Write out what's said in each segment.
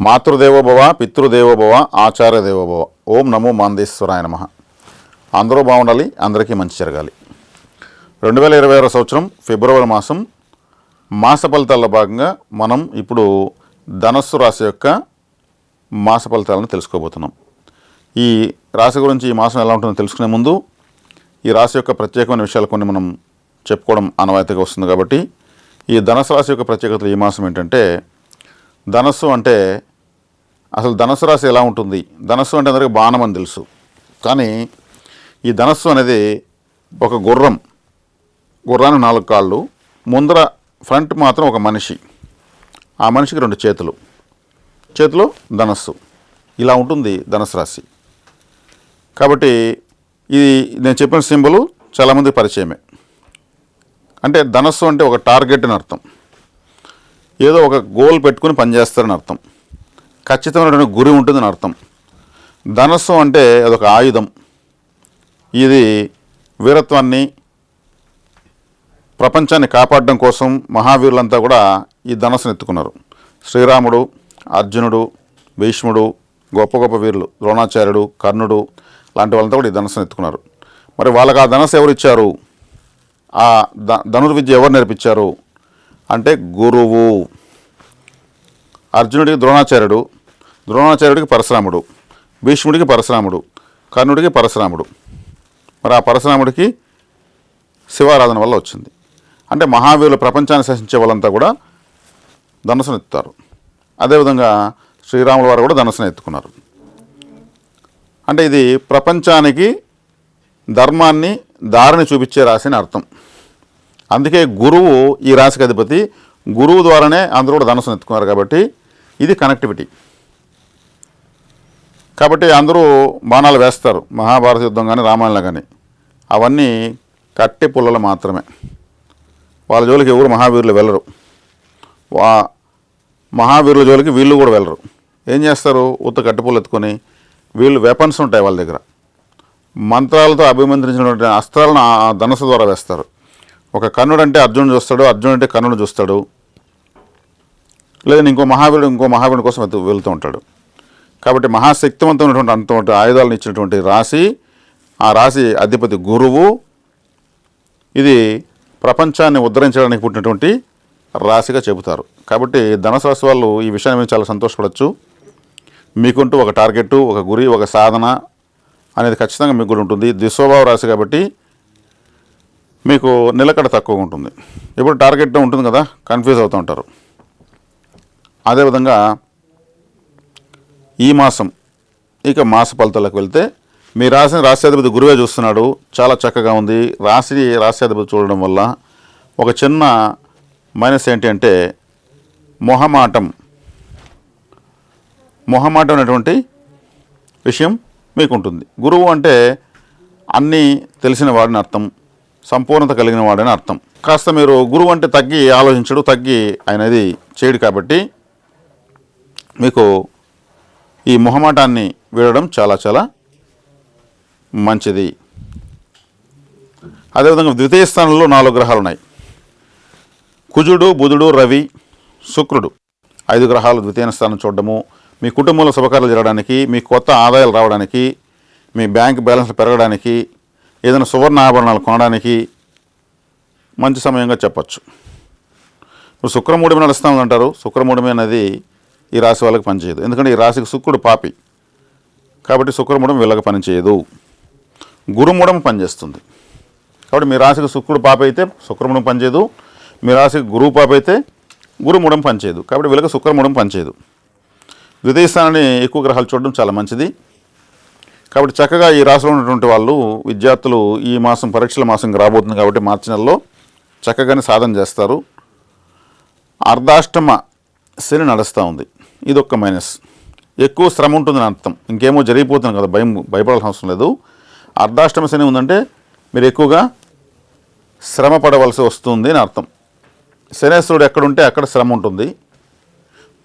మాతృదేవోభవ పితృదేవోభవ ఆచార్య దేవోభవ. ఓం నమో మాందేశ్వరాయ నమః. అందరూ బాగుండాలి, అందరికీ మంచి జరగాలి. 2026 సంవత్సరం ఫిబ్రవరి మాసం మాస ఫలితాల్లో భాగంగా మనం ఇప్పుడు ధనస్సు రాశి యొక్క మాస ఫలితాలను తెలుసుకోబోతున్నాం. ఈ రాశి గురించి ఈ మాసం ఎలా ఉంటుందో తెలుసుకునే ముందు ఈ రాశి యొక్క ప్రత్యేకమైన విషయాలు కొన్ని మనం చెప్పుకోవడం ఆనవాయితీగా వస్తుంది. కాబట్టి ఈ ధనుసు రాశి యొక్క ప్రత్యేకతలు ఈ మాసం ఏంటంటే, ధనస్సు అంటే అసలు ధనుసు రాశి ఎలా ఉంటుంది? ధనస్సు అంటే అందరికీ బాణం అని తెలుసు, కానీ ఈ ధనస్సు అనేది ఒక గుర్రానికి 4 కాళ్ళు, ముందర ఫ్రంట్ మాత్రం ఒక మనిషి, ఆ మనిషికి 2 చేతులు ధనస్సు, ఇలా ఉంటుంది ధనుసు రాశి. కాబట్టి ఇది నేను చెప్పిన సింబలు చాలామంది పరిచయమే. అంటే ధనస్సు అంటే ఒక టార్గెట్ అని అర్థం, ఏదో ఒక గోల్ పెట్టుకుని పనిచేస్తారని అర్థం, ఖచ్చితమైనటువంటి గురి ఉంటుందని అర్థం. ధనస్సు అంటే అదొక ఆయుధం. ఇది వీరత్వాన్ని, ప్రపంచాన్ని కాపాడడం కోసం మహావీరులంతా కూడా ఈ ధనస్సును ఎత్తుకున్నారు. శ్రీరాముడు, అర్జునుడు, భీష్ముడు, గొప్ప గొప్ప వీరులు, ద్రోణాచార్యుడు, కర్ణుడు లాంటి వాళ్ళంతా కూడా ఈ ధనస్సును ఎత్తుకున్నారు. మరి వాళ్ళకి ఆ ధనస్సు ఎవరు ఇచ్చారు? ఆ ధనుర్విద్య ఎవరు నేర్పించారు అంటే గురువు. అర్జునుడికి ద్రోణాచార్యుడికి పరశురాముడు, భీష్ముడికి పరశురాముడు, కర్ణుడికి పరశురాముడు. మరి ఆ పరశురాముడికి శివారాధన వల్ల వచ్చింది. అంటే మహావీరులు, ప్రపంచాన్ని శాసించే వాళ్ళంతా కూడా ధనుసును ఎత్తుతారు. అదేవిధంగా శ్రీరాముల వారు కూడా ధనుసును ఎత్తుకున్నారు. అంటే ఇది ప్రపంచానికి ధర్మాన్ని, దారిని చూపించే రాశి అని అర్థం. అందుకే గురువు ఈ రాశికి అధిపతి. గురువు ద్వారానే అందరూ కూడా ధనుసును ఎత్తుకున్నారు. కాబట్టి ఇది కనెక్టివిటీ. కాబట్టి అందరూ బాణాలు వేస్తారు, మహాభారత యుద్ధం కానీ రామాయణంలో కానీ. అవన్నీ కట్టె పుల్లలు మాత్రమే. వాళ్ళ జోలికి ఎవరు మహావీరులు వెళ్ళరు. మహావీరుల జోలికి వీళ్ళు కూడా వెళ్ళరు. ఏం చేస్తారు? ఉత్త కట్టెపుల్లు ఎత్తుకొని, వీళ్ళు వెపన్స్ ఉంటాయి వాళ్ళ దగ్గర, మంత్రాలతో అభిమంత్రించినటువంటి అస్త్రాలను ఆ ధనుసు ద్వారా వేస్తారు. ఒక కర్ణుడు అంటే అర్జునుడు చూస్తాడు, అర్జునుడు అంటే కర్ణుడు చూస్తాడు, లేదంటే ఇంకో మహావీరుడి కోసం వెళ్తూ ఉంటాడు. కాబట్టి మహాశక్తివంతమైనటువంటి అంతటి ఆయుధాలను ఇచ్చినటువంటి రాశి, ఆ రాశి అధిపతి గురువు. ఇది ప్రపంచాన్ని ఉద్ధరించడానికి పుట్టినటువంటి రాశిగా చెబుతారు. కాబట్టి ధనుసు రాశి వాళ్ళు ఈ విషయాన్ని మేము చాలా సంతోషపడవచ్చు. మీకుంటూ ఒక టార్గెట్, ఒక గురి, ఒక సాధన అనేది ఖచ్చితంగా మీకు కూడా ఉంటుంది. ద్విస్వభావ రాశి కాబట్టి మీకు నిలకడ తక్కువగా ఉంటుంది. ఇప్పుడు టార్గెట్ ఉంటుంది కదా, కన్ఫ్యూజ్ అవుతూ ఉంటారు. అదేవిధంగా ఈ మాసం ఇక మాస ఫలితాలకు వెళ్తే, మీ రాశిని రాశ్యాధిపతి గురువే చూస్తున్నాడు. చాలా చక్కగా ఉంది. రాశ్యాధిపతి చూడడం వల్ల ఒక చిన్న మైనస్ ఏంటి అంటే మొహమాటం అనేటువంటి విషయం మీకు ఉంటుంది. గురువు అంటే అన్నీ తెలిసిన వాడిని అర్థం, సంపూర్ణత కలిగిన వాడని అర్థం. కాస్త మీరు గురువు అంటే తగ్గి ఆలోచించడు, తగ్గి అనేది చేయడు. కాబట్టి మీకు ఈ మొహమాటాన్ని వీడడం చాలా చాలా మంచిది. అదేవిధంగా ద్వితీయ స్థానంలో 4 గ్రహాలు ఉన్నాయి. కుజుడు, బుధుడు, రవి, శుక్రుడు, 5 గ్రహాలు ద్వితీయ స్థానం చూడడము మీ కుటుంబంలో శుభకార్యాలు జరగడానికి, మీ కొత్త ఆదాయాలు రావడానికి, మీ బ్యాంక్ బ్యాలెన్స్ పెరగడానికి, ఏదైనా సువర్ణ ఆభరణాలు కొనడానికి మంచి సమయంగా చెప్పచ్చు. ఇప్పుడు శుక్రమూఢమి నడుస్తామని అంటారు. శుక్రమూఢమి అనేది ఈ రాశి వాళ్ళకి పనిచేయదు. ఎందుకంటే ఈ రాశికి శుక్రుడు పాపి, కాబట్టి శుక్రమూఢం వీళ్ళకి పనిచేయదు. గురుమూఢం పనిచేస్తుంది. కాబట్టి మీ రాశికి శుక్రుడు పాప అయితే శుక్రమూఢం పనిచేయదు, మీ రాశికి గురువు పాప అయితే గురుమూఢం పనిచేయదు. కాబట్టి వీళ్ళకి శుక్రమూఢం పనిచేయదు. ద్వితీయ స్థానాన్ని ఎక్కువ గ్రహాలు చూడడం చాలా మంచిది. కాబట్టి చక్కగా ఈ రాశిలో ఉన్నటువంటి వాళ్ళు, విద్యార్థులు ఈ మాసం పరీక్షల మాసం రాబోతుంది కాబట్టి మార్చి నెలలో చక్కగానే సాధన చేస్తారు. అర్ధాష్టమ శని నడుస్తూ ఉంది. ఇదొక్క మైనస్. ఎక్కువ శ్రమ ఉంటుందని అర్థం. ఇంకేమో జరిగిపోతుంది కదా, భయపడాల్సిన అవసరం లేదు. అర్ధాష్టమ శని ఉందంటే మీరు ఎక్కువగా శ్రమ పడవలసి వస్తుంది అని అర్థం. శనేశ్వరుడు ఎక్కడుంటే అక్కడ శ్రమ ఉంటుంది,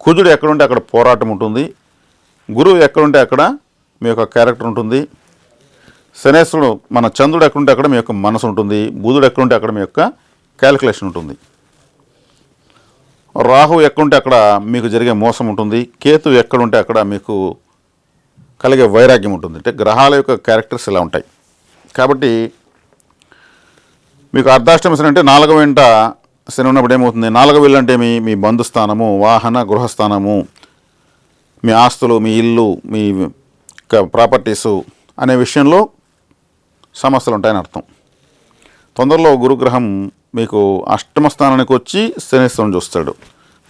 కుజుడు ఎక్కడుంటే అక్కడ పోరాటం ఉంటుంది, గురువు ఎక్కడుంటే అక్కడ మీ యొక్క క్యారెక్టర్ ఉంటుంది, శనేశ్వరుడు మన చంద్రుడు ఎక్కడుంటే అక్కడ మీ యొక్క మనసు ఉంటుంది, బుధుడు ఎక్కడుంటే అక్కడ మీ యొక్క క్యాలిక్యులేషన్ ఉంటుంది. రాహు ఎక్కడుంటే అక్కడ మీకు జరిగే మోసం ఉంటుంది. కేతు ఎక్కడుంటే అక్కడ మీకు కలిగే వైరాగ్యం ఉంటుంది. అంటే గ్రహాల యొక్క క్యారెక్టర్స్ ఇలా ఉంటాయి. కాబట్టి మీకు అర్ధాష్టమ శని అంటే 4వ ఇంట శని ఉన్నప్పుడు ఏమవుతుంది, 4వ ఇల్లు అంటే మీ బంధుస్థానము, వాహన గృహస్థానము, మీ ఆస్తులు, మీ ఇల్లు, మీ ప్రాపర్టీసు అనే విషయంలో సమస్యలు ఉంటాయని అర్థం. తొందరలో గురుగ్రహం మీకు అష్టమ స్థానానికి వచ్చి శనిస్థానం చూస్తాడు,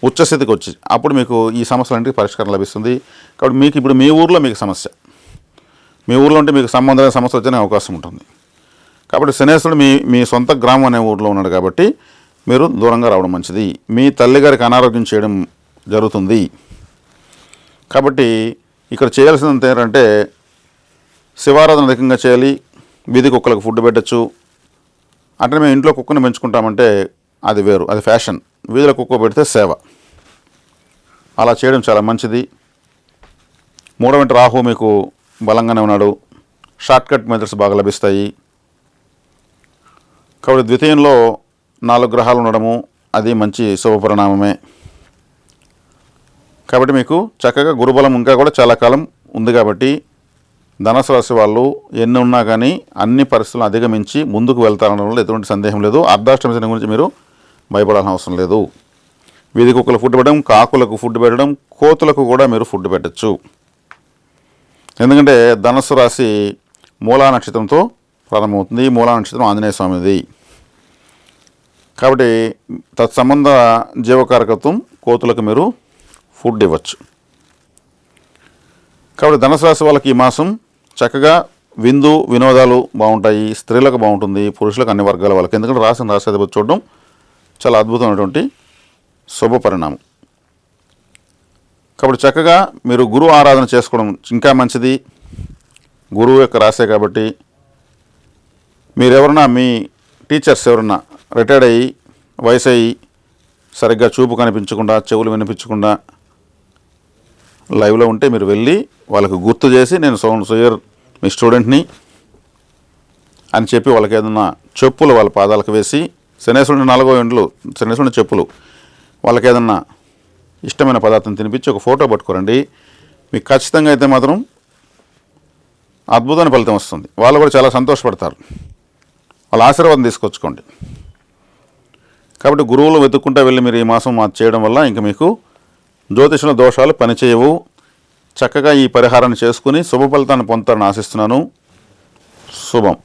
ఉచ్చస్థితికి వచ్చి. అప్పుడు మీకు ఈ సమస్యలన్నిటికీ పరిష్కారం లభిస్తుంది. కాబట్టి మీకు ఇప్పుడు మీ ఊర్లో మీకు సమస్య, మీ ఊర్లో ఉంటే మీకు సంబంధమైన సమస్య వచ్చే అవకాశం ఉంటుంది. కాబట్టి శనేశ్వరుడు మీ సొంత గ్రామం అనే ఊర్లో ఉన్నాడు కాబట్టి మీరు దూరంగా రావడం మంచిది. మీ తల్లిగారికి అనారోగ్యం చేయడం జరుగుతుంది. కాబట్టి ఇక్కడ చేయాల్సింది ఏంటంటే శివారాధన అధికంగా చేయాలి. వీధి కుక్కలకు ఫుడ్ పెట్టచ్చు. అంటే మేము ఇంట్లో కుక్కను పెంచుకుంటామంటే అది వేరు, అది ఫ్యాషన్. వీధిలో కుక్క పెడితే సేవ. అలా చేయడం చాలా మంచిది. 3వ ఇంట రాహు మీకు బలంగానే ఉన్నాడు. షార్ట్కట్ మెథడ్స్ బాగా లభిస్తాయి. కాబట్టి ద్వితీయంలో 4 గ్రహాలు ఉండడము అది మంచి శుభపరిణామమే. కాబట్టి మీకు చక్కగా గురుబలం ఇంకా కూడా చాలా కాలం ఉంది. కాబట్టి ధనుసు రాశి వాళ్ళు ఎన్ని ఉన్నా కానీ అన్ని పరిస్థితులను అధిగమించి ముందుకు వెళ్తారనడంలో ఎటువంటి సందేహం లేదు. అర్ధాష్టమ శని గురించి మీరు భయపడాల్సిన అవసరం లేదు. వీధి కుక్కలకు ఫుడ్ పెట్టడం, కాకులకు ఫుడ్ పెట్టడం, కోతులకు కూడా మీరు ఫుడ్ పెట్టచ్చు. ఎందుకంటే ధనుసు రాశి మూలా నక్షత్రంతో ప్రారంభమవుతుంది. మూలా నక్షత్రం ఆంజనేయ స్వామిది. కాబట్టి తత్సంబంధ జీవకారకత్వం కోతులకు మీరు ఫుడ్ ఇవ్వచ్చు. కాబట్టి ధనుసు రాశి వాళ్ళకి ఈ మాసం చక్కగా విందు వినోదాలు బాగుంటాయి. స్త్రీలకు బాగుంటుంది, పురుషులకు అన్ని వర్గాల వాళ్ళకి. ఎందుకంటే రాశాధిపతి చూడడం చాలా అద్భుతమైనటువంటి శుభ పరిణామం. కాబట్టి చక్కగా మీరు గురువు ఆరాధన చేసుకోవడం ఇంకా మంచిది. గురువు యొక్క రాశే కాబట్టి మీరు ఎవరన్నా మీ టీచర్స్ ఎవరన్నా రిటైర్డ్ అయ్యి వయసు అయ్యి సరిగ్గా చూపు కనిపించకుండా, చెవులు వినిపించకుండా లైవ్లో ఉంటే మీరు వెళ్ళి వాళ్ళకి గుర్తు చేసి నేను సోయర్ మీ స్టూడెంట్ని అని చెప్పి వాళ్ళకి ఏదన్నా చెప్పులు వాళ్ళ పాదాలకు వేసి, శనేశ్వరుని 4వ ఇంట్లో శనేశ్వరుని చెప్పులు, వాళ్ళకి ఏదన్నా ఇష్టమైన పదార్థం తినిపించి ఒక ఫోటో పట్టుకోరండి. మీకు ఖచ్చితంగా అయితే మాత్రం అద్భుతమైన ఫలితం వస్తుంది. వాళ్ళు కూడా చాలా సంతోషపడతారు. వాళ్ళ ఆశీర్వాదం తీసుకొచ్చుకోండి. కాబట్టి గురువులు వెతుక్కుంటూ వెళ్ళి మీరు ఈ మాసం చేయడం వల్ల ఇంకా మీకు జ్యోతిషంలో దోషాలు పనిచేయవు. చక్కగా ఈ పరిహారాన్ని చేసుకుని శుభ ఫలితాన్ని పొందుతారని ఆశిస్తున్నాను. శుభం.